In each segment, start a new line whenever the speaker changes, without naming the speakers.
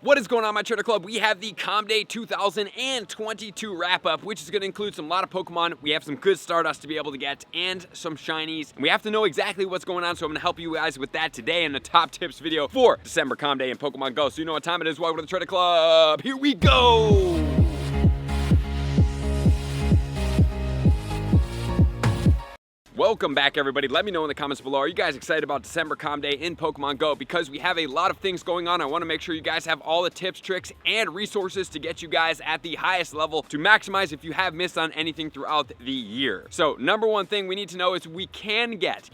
What is going on, my Trader Club? We have the Comm Day 2022 wrap-up, which is going to include some lot of Pokemon. We have some good Stardust to be able to get, and some shinies. And we have to know exactly what's going on, so I'm going to help you guys with that today in the top tips video for December Comm Day in Pokemon Go. So you know what time it is. Welcome to the Trader Club. Here we go! Welcome back, everybody. Let me know in the comments below. Are you guys excited about December Comm Day in Pokemon Go? Because we have a lot of things going on. I want to make sure you guys have all the tips, tricks, and resources to get you guys at the highest level to maximize if you have missed on anything throughout the year. So, number one thing we need to know is we can get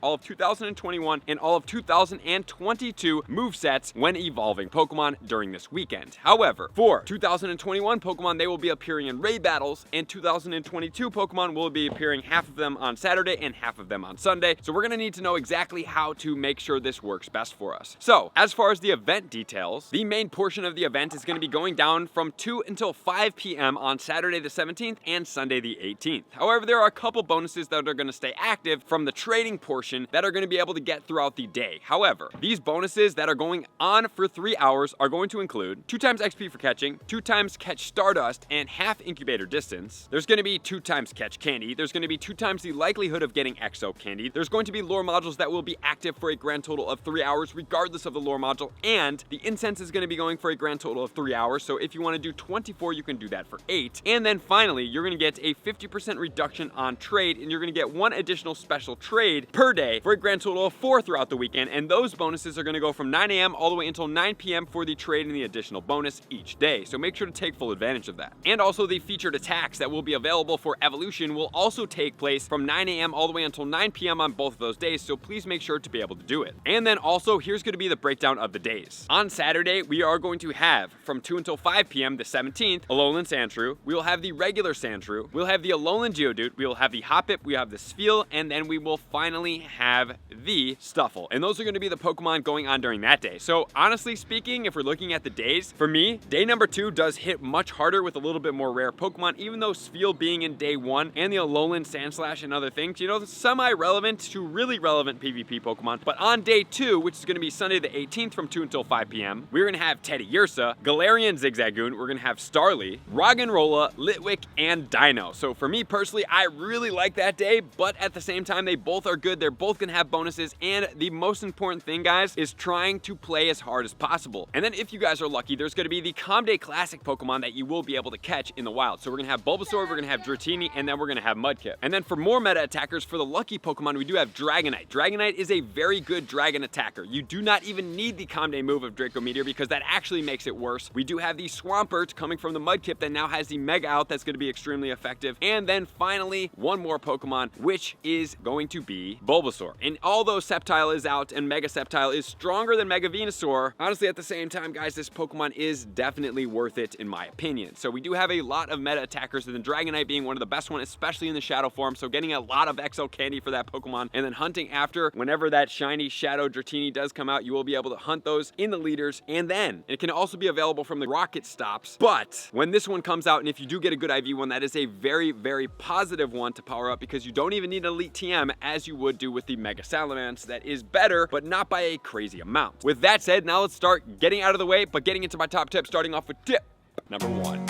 all of 2021 and all of 2022 movesets when evolving Pokemon during this weekend. However, for 2021 Pokemon, they will be appearing in raid battles, and 2022 Pokemon will be appearing half of them on Saturday and half of them on Sunday. So we're gonna need to know exactly how to make sure this works best for us. So as far as the event details, the main portion of the event is gonna be going down from 2 until 5 p.m. on Saturday the 17th and Sunday the 18th. However, there are a couple bonuses that are gonna stay active from the trading portion that are gonna be able to get throughout the day. However, these bonuses that are going on for 3 hours are going to include 2 times XP for catching, 2 times Catch Stardust, and half incubator distance. There's gonna be 2 times Catch Candy. There's gonna be 2 times the likelihood of getting Exo Candy. There's going to be lore modules that will be active for a grand total of 3 hours regardless of the lore module, and the incense is going to be going for a grand total of 3 hours. So if you want to do 24, you can do that for 8. And then finally, you're going to get a 50% reduction on trade, and you're going to get 1 additional special trade per day for a grand total of 4 throughout the weekend. And those bonuses are going to go from 9 a.m. all the way until 9 p.m. for the trade and the additional bonus each day. So make sure to take full advantage of that. And also the featured attacks that will be available for evolution will also take place from 9 a.m. all the way until 9 p.m. on both of those days, so please make sure to be able to do it. And then also, here's going to be the breakdown of the days. On Saturday, we are going to have from 2 until 5 p.m. the 17th, Alolan Sandshrew. We will have the regular Sandshrew. We'll have the Alolan Geodude. We will have the Hoppip. We have the Spheal, and then we will finally have the Stufful. And those are going to be the Pokemon going on during that day. So honestly speaking, if we're looking at the days, for me, day number 2 does hit much harder with a little bit more rare Pokemon, even though Spheal being in day 1 and the Alolan Sandslash and other things, you know, semi-relevant to really relevant PvP Pokemon. But on day 2, which is going to be Sunday the 18th from 2 until 5 p.m., we're going to have Teddiursa, Galarian Zigzagoon, we're going to have Starly, Roggenrola, Litwick, and Deino. So for me personally, I really like that day, but at the same time, they both are good. They're both going to have bonuses, and the most important thing, guys, is trying to play as hard as possible. And then if you guys are lucky, there's going to be the Comm Day Classic Pokemon that you will be able to catch in the wild. So we're going to have Bulbasaur, we're going to have Dratini, and then we're going to have Mudkip. And then for more meta attackers, for the lucky Pokemon, we do have Dragonite. Dragonite is a very good dragon attacker. You do not even need the Comm Day move of Draco Meteor because that actually makes it worse. We do have the Swampert coming from the Mudkip that now has the Mega out that's going to be extremely effective. And then finally, one more Pokemon, which is going to be Bulbasaur. And although Sceptile is out and Mega Sceptile is stronger than Mega Venusaur, honestly, at the same time, guys, this Pokemon is definitely worth it in my opinion. So we do have a lot of meta attackers, and then Dragonite being one of the best ones, especially in the Shadow form. So getting a lot of Exo Candy for that Pokemon, and then hunting after whenever that shiny Shadow Dratini does come out, you will be able to hunt those in the leaders. And then it can also be available from the rocket stops. But when this one comes out, and if you do get a good IV one, that is a very, very positive one to power up because you don't even need Elite TM as you would do with the Mega Salamence. That is better, but not by a crazy amount. With that said, now let's start getting out of the way, but getting into my top tips, starting off with tip number 1.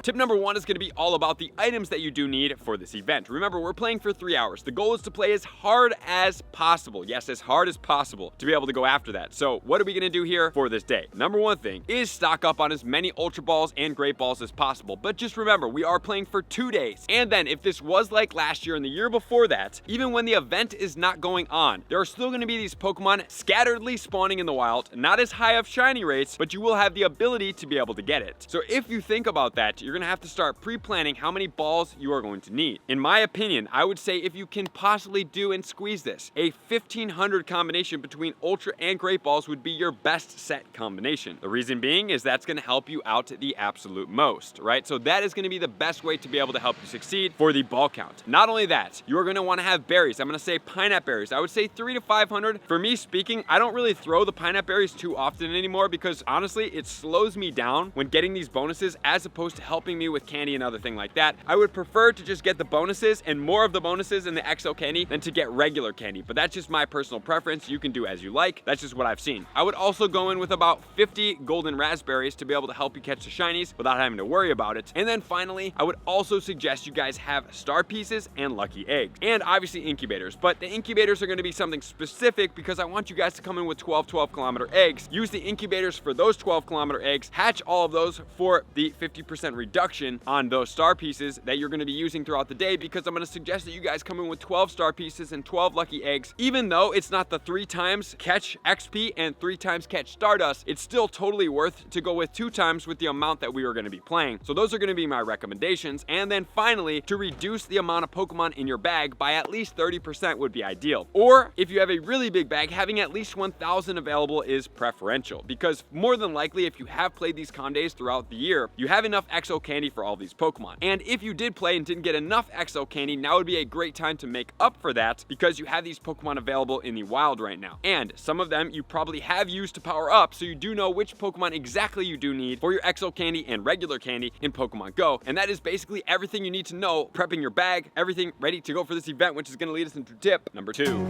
Tip number 1 is going to be all about the items that you do need for this event. Remember, we're playing for 3 hours. The goal is to play as hard as possible. Yes, as hard as possible to be able to go after that. So what are we going to do here for this day? Number 1 thing is stock up on as many Ultra Balls and Great Balls as possible. But just remember, we are playing for 2 days. And then if this was like last year and the year before that, even when the event is not going on, there are still going to be these Pokemon scatteredly spawning in the wild, not as high of shiny rates, but you will have the ability to be able to get it. So if you think about that, you're going to have to start pre-planning how many balls you are going to need. In my opinion, I would say if you can possibly do and squeeze this, a 1500 combination between Ultra and Great Balls would be your best set combination. The reason being is that's going to help you out the absolute most, right? So that is going to be the best way to be able to help you succeed for the ball count. Not only that, you are going to want to have berries. I'm going to say pineapple berries. I would say 300 to 500. For me speaking, I don't really throw the pineapple berries too often anymore because honestly, it slows me down when getting these bonuses as opposed to help helping me with candy and other thing like that. I would prefer to just get the bonuses and more of the bonuses in the XO candy than to get regular candy, but that's just my personal preference. You can do as you like. That's just what I've seen. I would also go in with about 50 golden raspberries to be able to help you catch the shinies without having to worry about it. And then finally, I would also suggest you guys have star pieces and lucky eggs, and obviously incubators, but the incubators are going to be something specific because I want you guys to come in with 12 kilometer eggs. Use the incubators for those 12 kilometer eggs, hatch all of those for the 50% reduction on those star pieces that you're going to be using throughout the day, because I'm going to suggest that you guys come in with 12 star pieces and 12 lucky eggs. Even though it's not the 3 times catch XP and 3 times catch Stardust, it's still totally worth to go with 2 times with the amount that we are going to be playing. So those are going to be my recommendations. And then finally, to reduce the amount of Pokemon in your bag by at least 30% would be ideal. Or if you have a really big bag, having at least 1,000 available is preferential, because more than likely, if you have played these Comm days throughout the year, you have enough XO candy for all these Pokemon. And if you did play and didn't get enough XO candy, now would be a great time to make up for that, because you have these Pokemon available in the wild right now. And some of them you probably have used to power up, so you do know which Pokemon exactly you do need for your XO candy and regular candy in Pokemon Go. And that is basically everything you need to know, prepping your bag, everything ready to go for this event, which is going to lead us into tip number 2.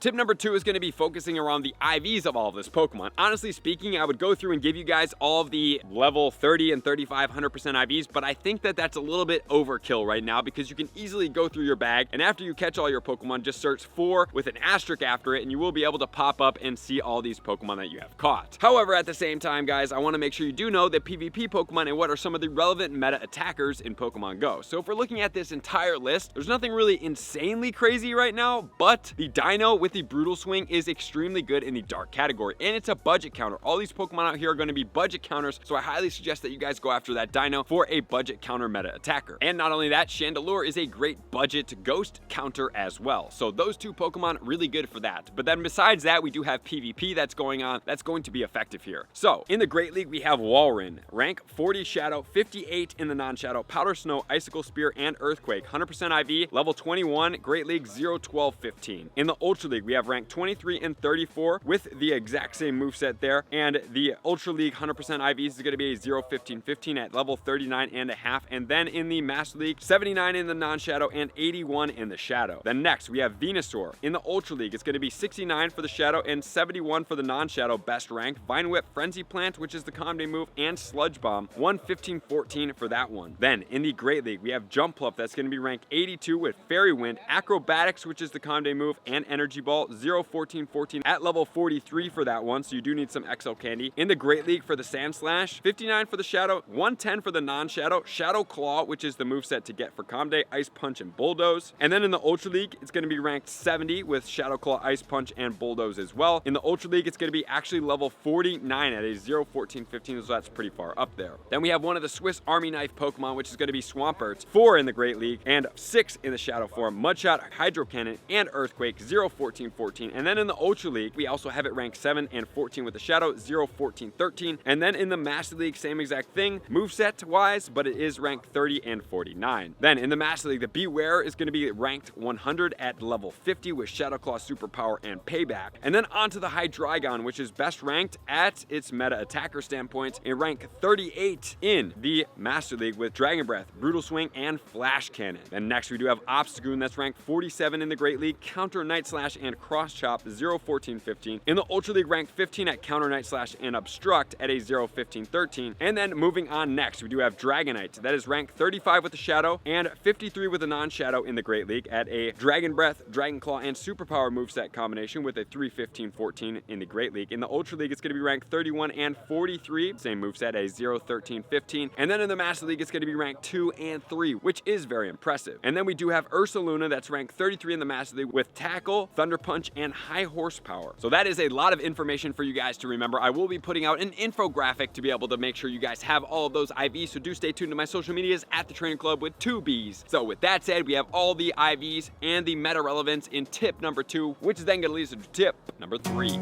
Tip number 2 is going to be focusing around the IVs of all of this Pokemon. Honestly speaking, I would go through and give you guys all of the level 30 and 35 100% IVs, but I think that that's a little bit overkill right now, because you can easily go through your bag, and after you catch all your Pokemon, just search 4 with an asterisk after it, and you will be able to pop up and see all these Pokemon that you have caught. However, at the same time, guys, I want to make sure you do know the PvP Pokemon and what are some of the relevant meta attackers in Pokemon Go. So if we're looking at this entire list, there's nothing really insanely crazy right now, but the Deino with the Brutal Swing is extremely good in the dark category, and it's a budget counter. All these Pokemon out here are going to be budget counters, so I highly suggest that you guys go after that Deino for a budget counter meta attacker. And not only that, Chandelure is a great budget ghost counter as well. So those 2 Pokemon really good for that. But then besides that, we do have PvP that's going on that's going to be effective here. So in the Great League, we have Walrein, rank 40 Shadow, 58 in the non-Shadow, Powder Snow, Icicle Spear, and Earthquake, 100% IV, level 21, Great League 0, 12, 15. In the Ultra League, we have rank 23 and 34 with the exact same moveset there, and the Ultra League 100% IVs is going to be a 0, 15, 15 at level 39 and a half. And then in the Master League, 79 in the non-Shadow and 81 in the Shadow. Then next, we have Venusaur. In the Ultra League, it's going to be 69 for the Shadow and 71 for the non-Shadow best rank. Vine Whip, Frenzy Plant, which is the Comm Day move, and Sludge Bomb, 1, 15, 14 for that one. Then in the Great League, we have Jump Pluff, that's going to be ranked 82 with Fairy Wind, Acrobatics, which is the Comm Day move, and Energy Ball, 0, 14, 14 at level 43 for that one, so you do need some XO candy. In the Great League for the Sand Slash, 59 for the Shadow, 110 for the non-Shadow, Shadow Claw, which is the moveset to get for Comm Day, Ice Punch, and Bulldoze. And then in the Ultra League, it's going to be ranked 70 with Shadow Claw, Ice Punch, and Bulldoze as well. In the Ultra League, it's going to be actually level 49 at a 0, 14, 15, so that's pretty far up there. Then we have one of the Swiss Army Knife Pokemon, which is going to be Swampert, 4 in the Great League, and 6 in the Shadow form, Mudshot, Hydro Cannon, and Earthquake, 0, 14, 14. And then in the Ultra League, we also have it ranked 7 and 14 with the Shadow, 0, 14, 13. And then in the Master League, same exact thing, moveset wise, but it is ranked 30 and 49. Then in the Master League, the Beware is going to be ranked 100 at level 50 with Shadow Claw, Superpower, and Payback. And then onto the Hydreigon, which is best ranked at its meta attacker standpoint, in rank 38 in the Master League with Dragon Breath, Brutal Swing, and Flash Cannon. Then next we do have Obstagoon, that's ranked 47 in the Great League, Counter Night Slash, and Cross Chop, 0, 14, 15. In the Ultra League, ranked 15 at Counter Night Slash and Obstruct at a 0, 15, 13. And then moving on next, we do have Dragonite. That is ranked 35 with the Shadow and 53 with the non-Shadow in the Great League at a Dragon Breath, Dragon Claw, and Superpower moveset combination with a 3, 15, 14 in the Great League. In the Ultra League, it's going to be ranked 31 and 43, same moveset, a 0, 13, 15. And then in the Master League, it's going to be ranked 2 and 3, which is very impressive. And then we do have Ursaluna, that's ranked 33 in the Master League with Tackle, Thunder Punch, and High Horsepower. So that is a lot of information for you guys to remember. I will be putting out an infographic to be able to make sure you guys have all of those IVs, so do stay tuned to my social medias at the Training Club with 2 Bs. So with that said, we have all the IVs and the meta relevance in tip number 2, which is then going to lead us to tip number 3.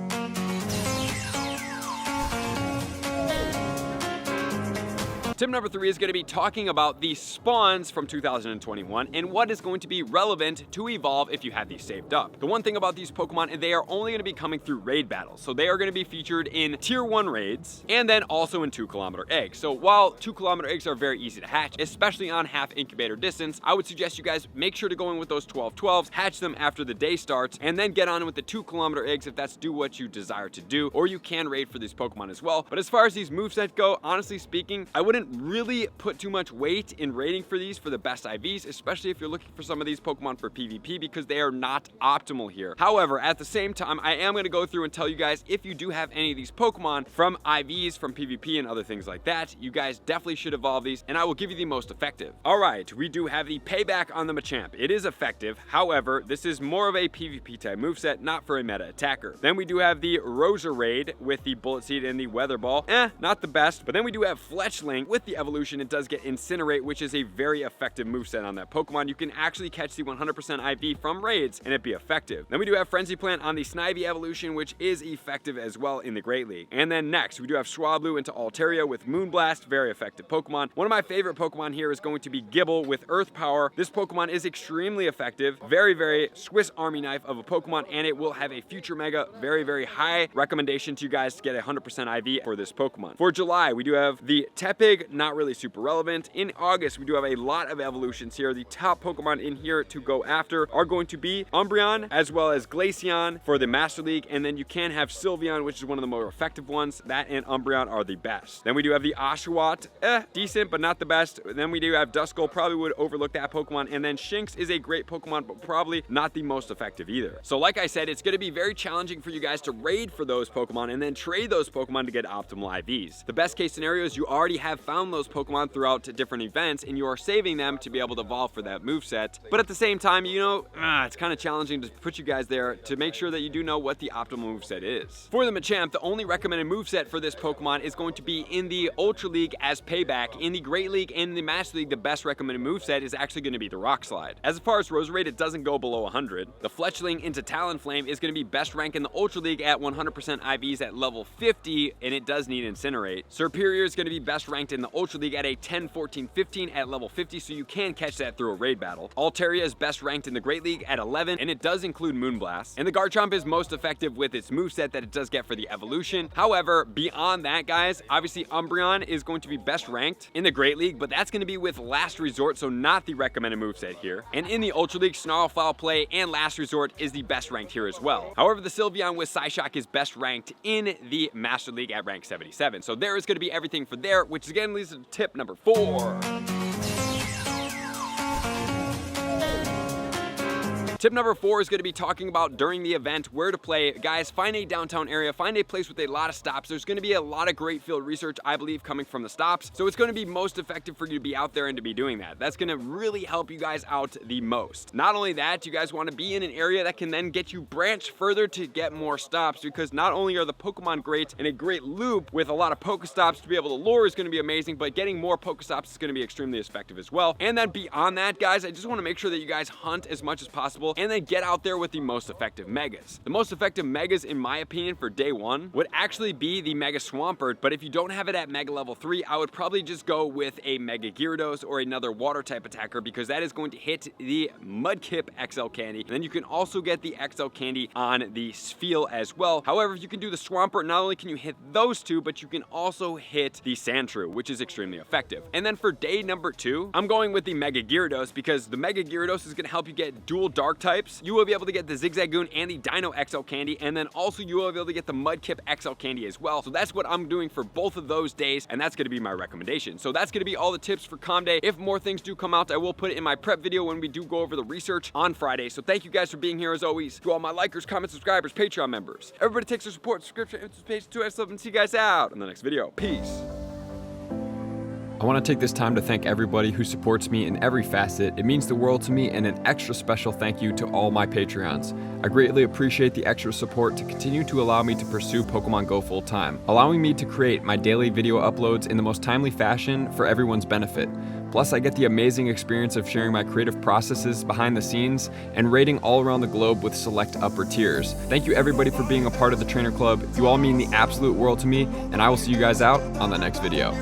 Tip number 3 is going to be talking about the spawns from 2021 and what is going to be relevant to evolve if you have these saved up. The one thing about these Pokemon, they are only going to be coming through raid battles. So they are going to be featured in tier 1 raids and then also in 2-kilometer eggs. So while 2-kilometer eggs are very easy to hatch, especially on half incubator distance, I would suggest you guys make sure to go in with those 12-12s, hatch them after the day starts, and then get on with the 2-kilometer eggs if that's what you desire to do, or you can raid for these Pokemon as well. But as far as these movesets go, honestly speaking, I wouldn't really put too much weight in raiding for these for the best IVs, especially if you're looking for some of these Pokemon for PvP, because they are not optimal here. However, at the same time, I am going to go through and tell you guys, if you do have any of these Pokemon from IVs, from PvP and other things like that, you guys definitely should evolve these, and I will give you the most effective. All right, we do have the payback on the Machamp. It is effective. However, this is more of a PvP type moveset, not for a meta attacker. Then we do have the Roserade with the Bullet Seed and the Weather Ball. Not the best. But then we do have Fletchling with the evolution. It does get Incinerate, which is a very effective moveset on that Pokemon. You can actually catch the 100% IV from raids and it be effective. Then we do have Frenzy Plant on the Snivy evolution, which is effective as well in the Great League. And then next, we do have Swablu into Altaria with Moonblast, very effective Pokemon. One of my favorite Pokemon here is going to be Gible with Earth Power. This Pokemon is extremely effective, very Swiss Army knife of a Pokemon, and it will have a future mega. Very high recommendation to you guys to get 100% IV for this Pokemon. For July, we do have the Tepig, not really super relevant. In August, we do have a lot of evolutions here. The top Pokemon in here to go after are going to be Umbreon as well as Glaceon for the Master League, and then you can have Sylveon, which is one of the more effective ones. That and Umbreon are the best. Then we do have the Oshawott, decent but not the best. Then we do have Duskull, probably would overlook that Pokemon, and then Shinx is a great Pokemon, but probably not the most effective either. So like I said, it's going to be very challenging for you guys to raid for those Pokemon and then trade those Pokemon to get optimal IVs. The best case scenario is you already have found those Pokemon throughout different events and you are saving them to be able to evolve for that moveset. But at the same time, you know, it's kind of challenging to put you guys there to make sure that you do know what the optimal moveset is. For the Machamp, the only recommended moveset for this Pokemon is going to be in the Ultra League as payback. In the Great League and the Master League, the best recommended moveset is actually going to be the Rock Slide. As far as Roserade, it doesn't go below 100. The Fletchling into Talonflame is going to be best ranked in the Ultra League at 100% IVs at level 50, and it does need Incinerate. Serperior is going to be best ranked in the Ultra League at a 10, 14, 15 at level 50, so you can catch that through a raid battle. Altaria is best ranked in the Great League at 11, and it does include Moonblast. And the Garchomp is most effective with its moveset that it does get for the evolution. However, beyond that, guys, obviously Umbreon is going to be best ranked in the Great League, but that's going to be with Last Resort, so not the recommended moveset here. And in the Ultra League, Snarl, Foul Play, and Last Resort is the best ranked here as well. However, the Sylveon with Psyshock is best ranked in the Master League at rank 77. So there is going to be everything for there, which again leads to tip number 4. Tip number 4 is going to be talking about during the event where to play. Guys, find a downtown area, find a place with a lot of stops. There's going to be a lot of great field research, I believe, coming from the stops. So it's going to be most effective for you to be out there and to be doing that. That's going to really help you guys out the most. Not only that, you guys want to be in an area that can then get you branched further to get more stops, because not only are the Pokemon great and a great loop with a lot of Pokestops to be able to lure is going to be amazing, but getting more Pokestops is going to be extremely effective as well. And then beyond that, guys, I just want to make sure that you guys hunt as much as possible and then get out there with the most effective megas. The most effective megas, in my opinion, for day 1 would actually be the Mega Swampert, but if you don't have it at Mega level 3, I would probably just go with a Mega Gyarados or another water type attacker, because that is going to hit the Mudkip XL Candy. And then you can also get the XL Candy on the Spheal as well. However, if you can do the Swampert, not only can you hit those two, but you can also hit the Sandshrew, which is extremely effective. And then for day number 2, I'm going with the Mega Gyarados, because the Mega Gyarados is going to help you get dual dark types. You will be able to get the Zigzagoon and the Deino XL Candy, and then also you will be able to get the Mudkip XL Candy as well. So that's what I'm doing for both of those days, and that's going to be my recommendation. So that's going to be all the tips for Comm Day. If more things do come out, I will put it in my prep video when we do go over the research on Friday. So thank you guys for being here as always. To all my likers, comments, subscribers, Patreon members, everybody takes their support, subscription, page 2. I love and see you guys out in the next video. Peace.
I want to take this time to thank everybody who supports me in every facet. It means the world to me, and an extra special thank you to all my Patreons. I greatly appreciate the extra support to continue to allow me to pursue Pokemon Go full time, allowing me to create my daily video uploads in the most timely fashion for everyone's benefit. Plus, I get the amazing experience of sharing my creative processes behind the scenes and raiding all around the globe with select upper tiers. Thank you everybody for being a part of the Trainer Club. You all mean the absolute world to me, and I will see you guys out on the next video.